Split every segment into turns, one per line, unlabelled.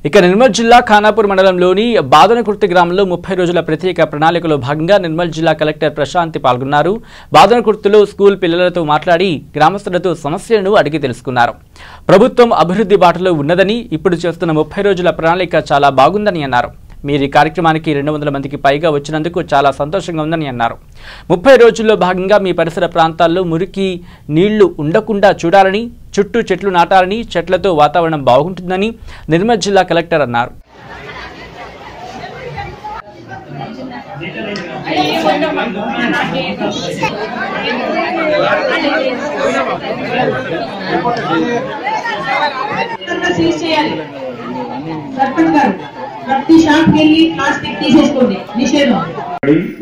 ఇక నిర్మల్ జిల్లా ఖానాపూర్ మండలంలోని బాదనకుర్తి గ్రామంలో 30 రోజుల ప్రత్యేక ప్రణాళికలో భాగంగా నిర్మల్ జిల్లా కలెక్టర్ ప్రశాంతి పాల్గొన్నారు. బాదనకుర్తిలో స్కూల్ పిల్లలతో మాట్లాడి గ్రామస్తులతో సమస్యలను అడిగి తెలుసుకున్నారు. ప్రభుత్వం అభివృద్ధి బాటలో ఉన్నదని, ఇప్పుడు చేస్తున్న 30 రోజుల ప్రణాళిక చాలా బాగుందని అన్నారు. మీరు ఈ కార్యక్రమానికి 200 మందికి పైగా వచ్చినందుకు చాలా సంతోషంగా ఉందని అన్నారు. 30 రోజుల్లో భాగంగా మీ పరిసర ప్రాంతాల్లో మురికి నీళ్లు ఉండకుండా చూడాలని, చుట్టూ చెట్లు నాటాలని, చెట్లతో వాతావరణం బాగుంటుందని నిర్మల్ జిల్లా కలెక్టర్ అన్నారు.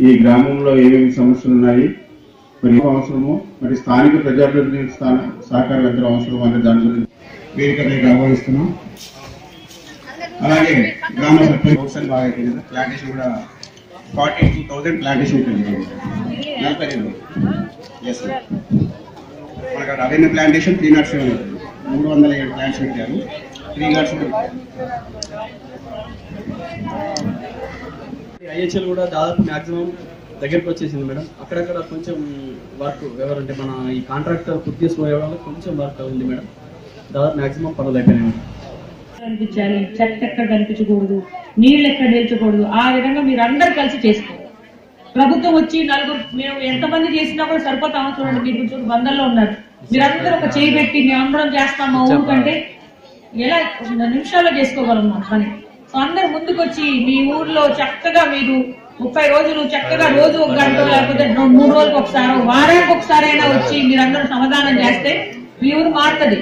ఈ గ్రామంలో ఏమేమి సమస్యలు ఉన్నాయి, మరి అవసరమో, మరి స్థానిక ప్రజాప్రతినిధి సహకారం ఎంత అవసరం అనే దాని గురించి వేదిక ఆహ్వానిస్తున్నాం. అలాగే గ్రామ సర్పంచ్ బాగా ప్లాంటేషన్ కూడా 42,000 ప్లాంటేషన్ మనకు రెవెన్యూ ప్లాంటేషన్ 307 307 ప్లాంట్స్ పెట్టారు. 3 గార్డ్స్
ఐహెచ్ఎల్ కూడా దాదాపు మ్యాక్సిమం దగ్గరికి వచ్చేసింది మేడం. అక్కడక్కడ కొంచెం వర్క్ ఎవరంటే మన ఈ కాంట్రాక్ట్ పూర్తి చేసుకునే వాళ్ళకి కొంచెం వర్క్ ఉంది మేడం. దాదాపు మ్యాక్సిమం పనులు అయిపోయినాయి.
కనిపించాలి, చెత్త ఎక్కడ కనిపించకూడదు, నీళ్ళు ఎక్కడ నిల్చకూడదు, ఆ విధంగా మీరు అందరు కలిసి చేసుకోవాలి. ప్రభుత్వం వచ్చి నలుగురు మేము ఎంతమంది చేసినా కూడా సరిపోతామో చూడండి. మీరు చూడు బందల్లో ఉన్నారు, మీరందరూ ఒక చేయి పెట్టి మేము అందరం చేస్తాం మా ఊరు కంటే ఎలా నిమిషాల్లో చేసుకోగలం పని. సో అందరు ముందుకు వచ్చి మీ ఊర్లో చక్కగా మీరు 30 రోజులు చక్కగా రోజు 1 గంట లేకపోతే 3 రోజులకు ఒకసారి, వారానికి ఒకసారి అయినా వచ్చి మీరందరూ సమాధానం చేస్తే మీ ఊరు మారుతుంది.